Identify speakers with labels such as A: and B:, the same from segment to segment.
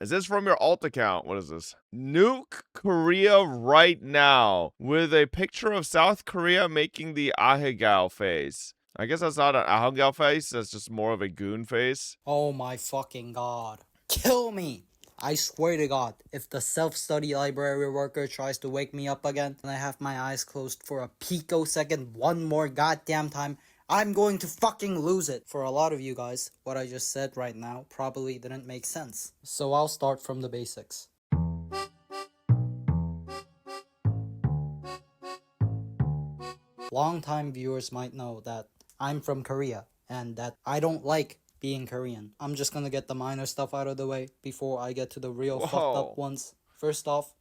A: Is this from your alt account? What is this? Nuke Korea right now with a picture of South Korea making the Ahegao face. I guess that's not an Ahegao face. That's just more of a goon face.
B: Oh my fucking god. Kill me! I swear to god, if the self-study library worker tries to wake me up again and I have my eyes closed for a picosecond one more goddamn time, I'm going to fucking lose it. For a lot of you guys, what I just said right now probably didn't make sense. So I'll start from the basics. Long-time viewers might know that I'm from Korea and that I don't like being Korean. I'm just gonna get the minor stuff out of the way before I get to the real fucked up ones. First off,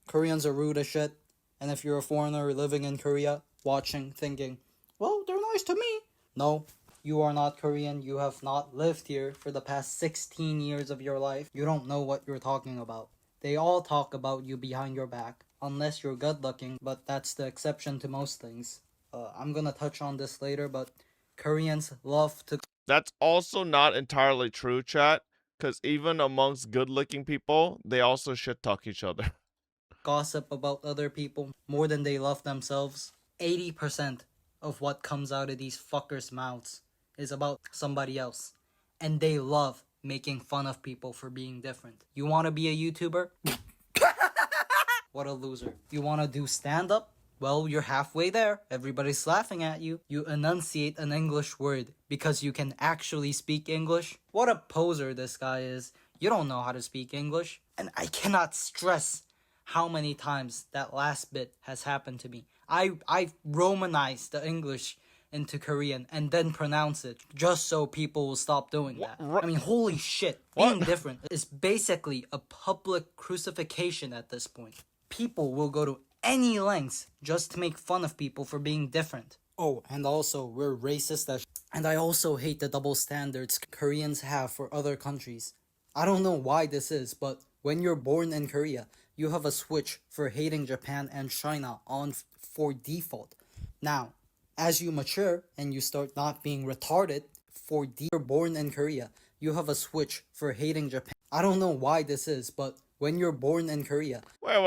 B: Koreans are rude as shit, and if you're a foreigner living in Korea, watching, thinking, well, they're nice to me. No, you are not Korean. You have not lived here for the past 16 years of your life. You don't know what you're talking about. They all talk about you behind your back, unless you're good looking, but that's the exception to most things. I'm gonna touch on this later, but Koreans love to
A: That's also not entirely true, chat. Because even amongst good-looking people, they also shit talk each other.
B: gossip about other people more than they love themselves. 80% of what comes out of these fuckers' mouths is about somebody else. And they love making fun of people for being different. You wanna be a YouTuber? What a loser. You wanna do stand-up? Well, you're halfway there. Everybody's laughing at you. You enunciate an English word because you can actually speak English. What a poser this guy is. You don't know how to speak English. And I cannot stress how many times that last bit has happened to me. I romanized the English into Korean and then pronounce it just so people will stop doing that. I mean, holy shit. Being different is basically a public crucifixion at this point. People will go to any lengths just to make fun of people for being different. Oh, and also, we're racist as and I also hate the double standards Koreans have for other countries. I don't know why this is, but when you're born in Korea, you have a switch for hating Japan and China on for default. Now, as you mature and you start not being retarded, you're born in Korea, you have a switch for hating Japan. I don't know why this is, but when you're born in Korea,
A: Wait.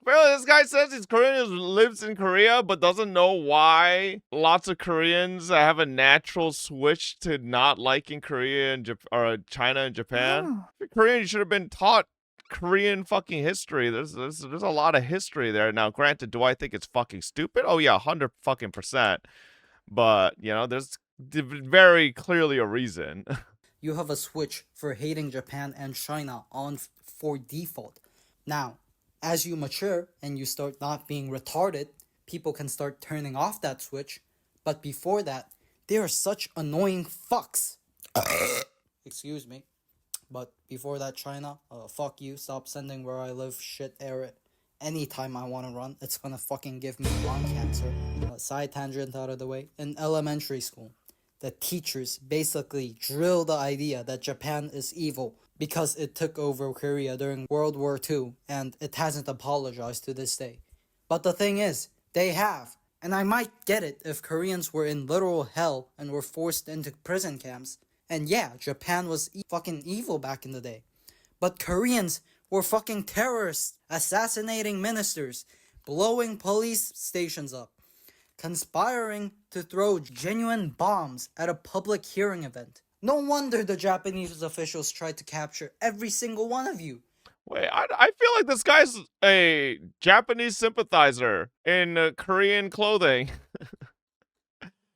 A: Well, this guy says he's Korean, lives in Korea, but doesn't know why lots of Koreans have a natural switch to not liking Korea and or China and Japan. If you're Korean, you should have been taught Korean fucking history. There's a lot of history there. Now, granted, do I think it's fucking stupid? Oh yeah, 100%. But there's very clearly a reason.
B: you have a switch for hating Japan and China on for default. Now, as you mature and you start not being retarded, people can start turning off that switch. But before that, they are such annoying fucks. Excuse me. But before that, China, fuck you. Stop sending where I live shit error. Anytime I want to run, it's gonna fucking give me lung cancer. Side tangent out of the way. In elementary school, the teachers basically drill the idea that Japan is evil because it took over Korea during World War II, and it hasn't apologized to this day. But the thing is, they have. And I might get it if Koreans were in literal hell and were forced into prison camps. And yeah, Japan was fucking evil back in the day. But Koreans were fucking terrorists, assassinating ministers, blowing police stations up, conspiring to throw genuine bombs at a public hearing event. No wonder the Japanese officials tried to capture every single one of you.
A: Wait, I feel like this guy's a Japanese sympathizer in Korean clothing.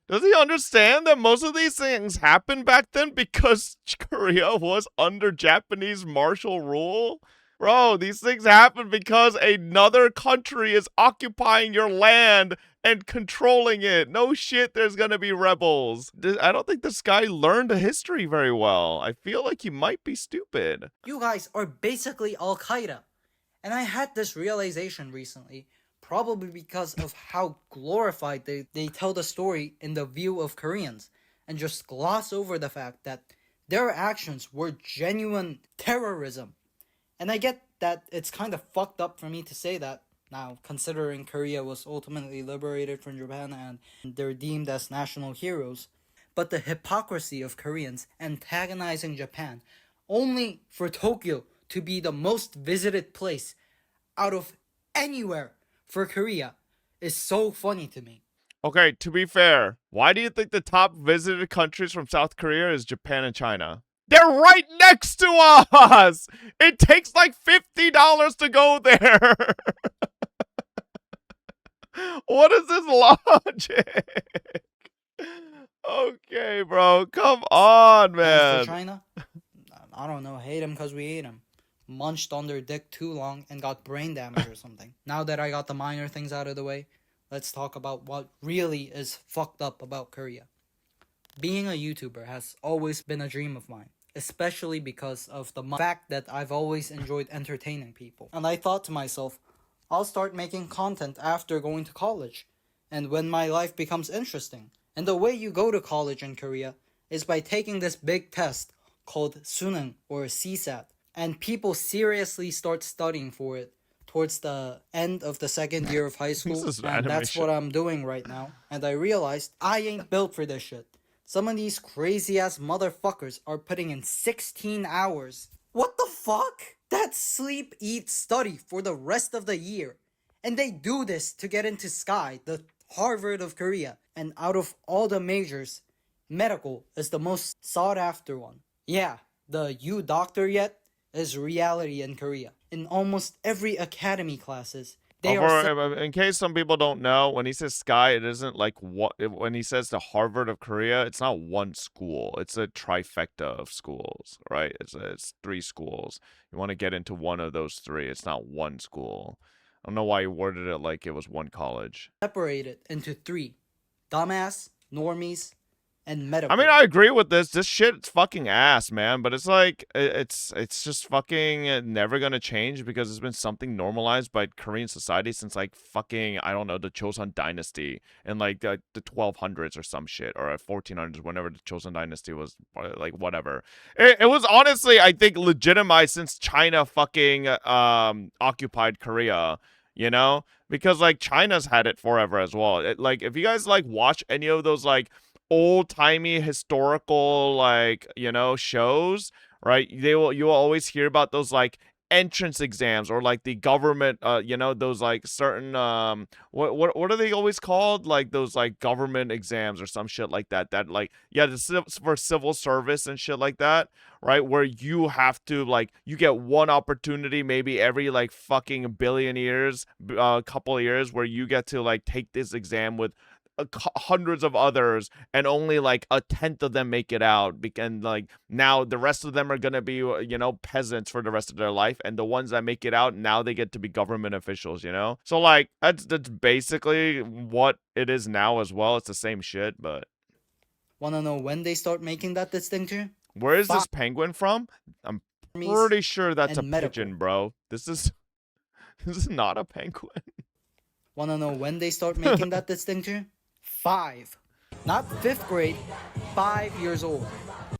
A: Does he understand that most of these things happened back then because Korea was under Japanese martial rule? Bro, these things happen because another country is occupying your land and controlling it. No shit, there's gonna be rebels. I don't think this guy learned history very well. I feel like he might be stupid.
B: You guys are basically Al-Qaeda. And I had this realization recently, probably because of how glorified they tell the story in the view of Koreans, and just gloss over the fact that their actions were genuine terrorism. And I get that it's kind of fucked up for me to say that now, considering Korea was ultimately liberated from Japan and they're deemed as national heroes. But the hypocrisy of Koreans antagonizing Japan only for Tokyo to be the most visited place out of anywhere for Korea is so funny to me.
A: Okay, to be fair, why do you think the top visited countries from South Korea is Japan and China? They're right next to us! It takes like $50 to go there! What is this logic? Okay, bro, come on,
B: And for
A: man.
B: China, I don't know, hate them because we ate them. Munched on their dick too long and got brain damage or something. Now that I got the minor things out of the way, let's talk about what really is fucked up about Korea. Being a YouTuber has always been a dream of mine, especially because of the fact that I've always enjoyed entertaining people. And I thought to myself, I'll start making content after going to college, and when my life becomes interesting. And the way you go to college in Korea is by taking this big test called Suneung or CSAT, and people seriously start studying for it towards the end of the second year of high school,
A: This is
B: and that's
A: animation.
B: what I'm doing right now. And I realized I ain't built for this shit. Some of these crazy ass motherfuckers are putting in 16 hours. What the fuck? That's sleep, eat, study for the rest of the year. And they do this to get into Sky, the Harvard of Korea. And out of all the majors, medical is the most sought after one. Yeah, the "you doctor yet" is reality in Korea. In almost every academy classes, they are
A: In case some people don't know, when he says Sky, it isn't like what when he says the Harvard of Korea, it's not one school. It's a trifecta of schools, right? It's three schools. You want to get into one of those three. It's not one school. I don't know why he worded it like it was one college.
B: separated into three: dumbass, normies, and
A: I
B: medical.
A: mean, I agree with this. This shit's fucking ass, man. But it's like it's just fucking never gonna change because it's been something normalized by Korean society since like fucking I don't know the Joseon dynasty in like the 1200s or some shit or 1400s whenever the Joseon dynasty was like whatever. It was honestly I think legitimized since China fucking occupied Korea. You know, because like China's had it forever as well. Like if you guys like watch any of those like old-timey historical like shows, right? You'll always hear about those like entrance exams or like the government those like certain what are they always called, like those like government exams or some shit like that like yeah for civil service and shit like that, right? Where you have to like you get one opportunity maybe every like fucking billion years, couple of years, where you get to like take this exam with hundreds of others and only like a tenth of them make it out, and like now the rest of them are gonna be peasants for the rest of their life, and the ones that make it out now they get to be government officials, so like that's basically what it is now as well. It's the same shit, but
B: Wanna know when they start making that distinction?
A: where is this penguin from? I'm
B: Armies
A: pretty sure that's a
B: and medical.
A: pigeon, bro. This is this is not a penguin.
B: Wanna know when they start making that distinction? 5. Not 5th grade, 5 years old.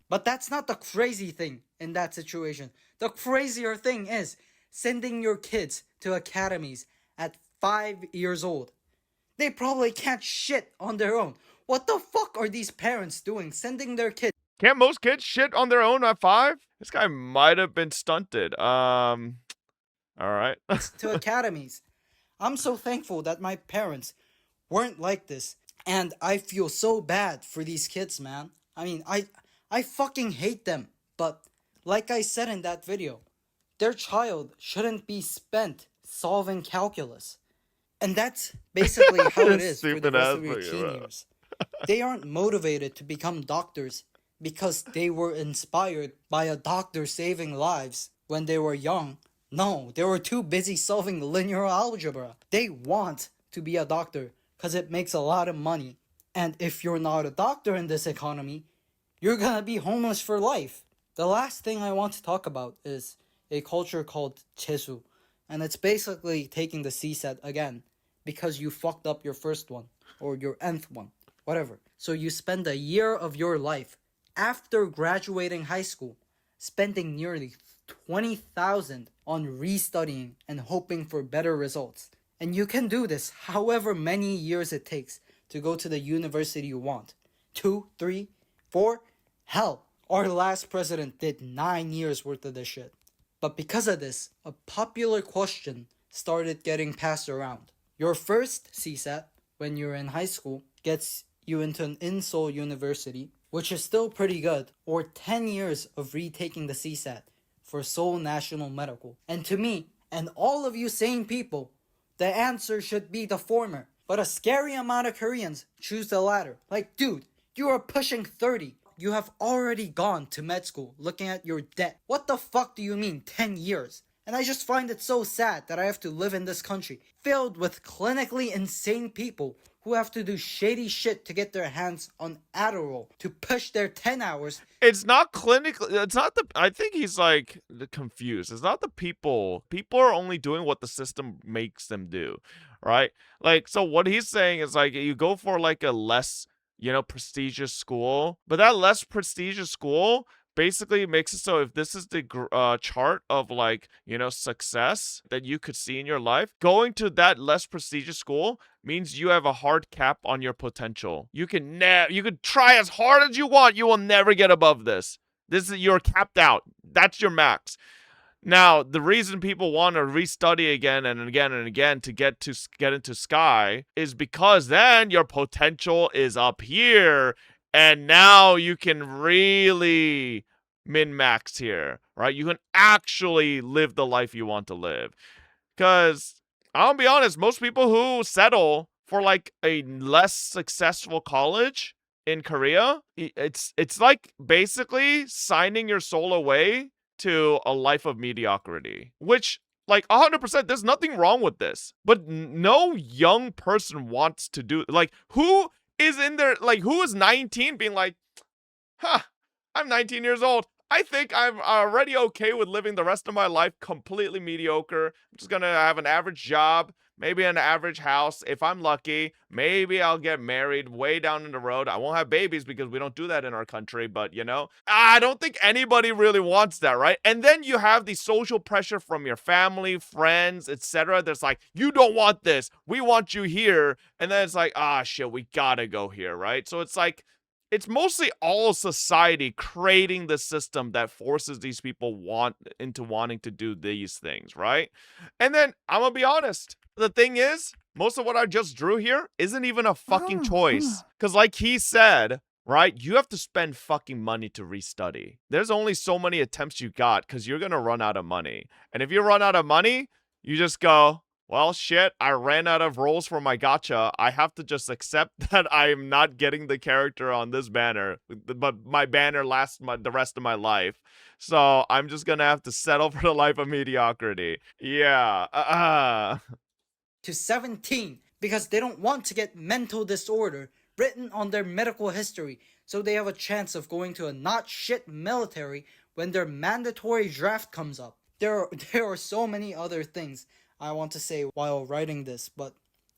B: But that's not the crazy thing in that situation. The crazier thing is sending your kids to academies at 5 years old. They probably can't shit on their own. What the fuck are these parents doing sending their kids
A: Can't most kids shit on their own at 5? This guy might have been stunted. All right.
B: to academies? I'm so thankful that my parents weren't like this. And I feel so bad for these kids, man. I mean, I fucking hate them. But like I said in that video, their child shouldn't be spent solving calculus. And that's basically how it is for the
A: Stupid
B: rest
A: ass
B: of your
A: fucking
B: teen
A: bro.
B: years. They aren't motivated to become doctors because they were inspired by a doctor saving lives when they were young. No, they were too busy solving linear algebra. They want to be a doctor because it makes a lot of money. And if you're not a doctor in this economy, you're gonna be homeless for life. The last thing I want to talk about is a culture called Chesu. And it's basically taking the CSAT again because you fucked up your first one or your nth one, whatever. So you spend a year of your life after graduating high school spending nearly 20,000 on restudying and hoping for better results. And you can do this however many years it takes to go to the university you want. 2, 3, 4, hell, Our last president did 9 years worth of this shit. But because of this, a popular question started getting passed around. Your first CSAT, when you're in high school, gets you into an in-Seoul university, which is still pretty good, or 10 years of retaking the CSAT for Seoul National Medical. And to me, and all of you sane people, the answer should be the former. But a scary amount of Koreans choose the latter. Like, dude, you are pushing 30. You have already gone to med school looking at your debt. What the fuck do you mean 10 years? And I just find it so sad that I have to live in this country filled with clinically insane people who have to do shady shit to get their hands on Adderall to push their 10 hours.
A: It's not clinical. It's not the. I think he's like confused. It's not the people. People are only doing what the system makes them do, right? Like, so what he's saying is like you go for like a less, prestigious school, but that less prestigious school basically makes it so if this is the chart of like success that you could see in your life, going to that less prestigious school means you have a hard cap on your potential. You can try as hard as you want, you will never get above this. You're capped out. That's your max. Now, the reason people want to restudy again and again and again to get into Sky is because then your potential is up here, and now you can really min-max here, right? You can actually live the life you want to live. Because I'll be honest, most people who settle for like a less successful college in Korea, it's like basically signing your soul away to a life of mediocrity, which like 100%, there's nothing wrong with this, but no young person wants to do, like, who is in there, like, who is 19 being like, I'm 19 years old, I think I'm already okay with living the rest of my life completely mediocre. I'm just gonna have an average job, maybe an average house. If I'm lucky, maybe I'll get married way down in the road. I won't have babies because we don't do that in our country, but I don't think anybody really wants that, right? And then you have the social pressure from your family, friends, etc. That's like, you don't want this. We want you here. And then it's like, shit, we gotta go here, right? So it's like, it's mostly all society creating the system that forces these people into wanting to do these things, right? And then I'm gonna be honest. The thing is, most of what I just drew here isn't even a fucking choice. Because like he said, right, you have to spend fucking money to restudy. There's only so many attempts you got because you're gonna run out of money. And if you run out of money, you just go, well, shit, I ran out of roles for my gacha. I have to just accept that I'm not getting the character on this banner, but my banner lasts the rest of my life. So I'm just gonna have to settle for the life of mediocrity. Yeah.
B: To 17 because they don't want to get mental disorder written on their medical history, so they have a chance of going to a not shit military when their mandatory draft comes up. There are so many other things I want to say while writing this, but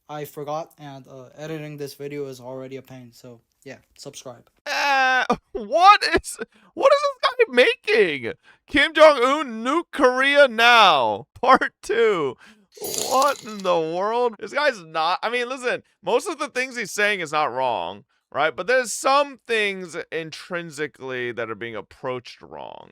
B: I forgot, and editing this video is already a pain, so yeah, subscribe.
A: What is this guy making? Kim Jong-un nuke Korea now, part 2. What in the world? This guy's not, I mean, listen, most of the things he's saying is not wrong, right? But there's some things intrinsically that are being approached wrong,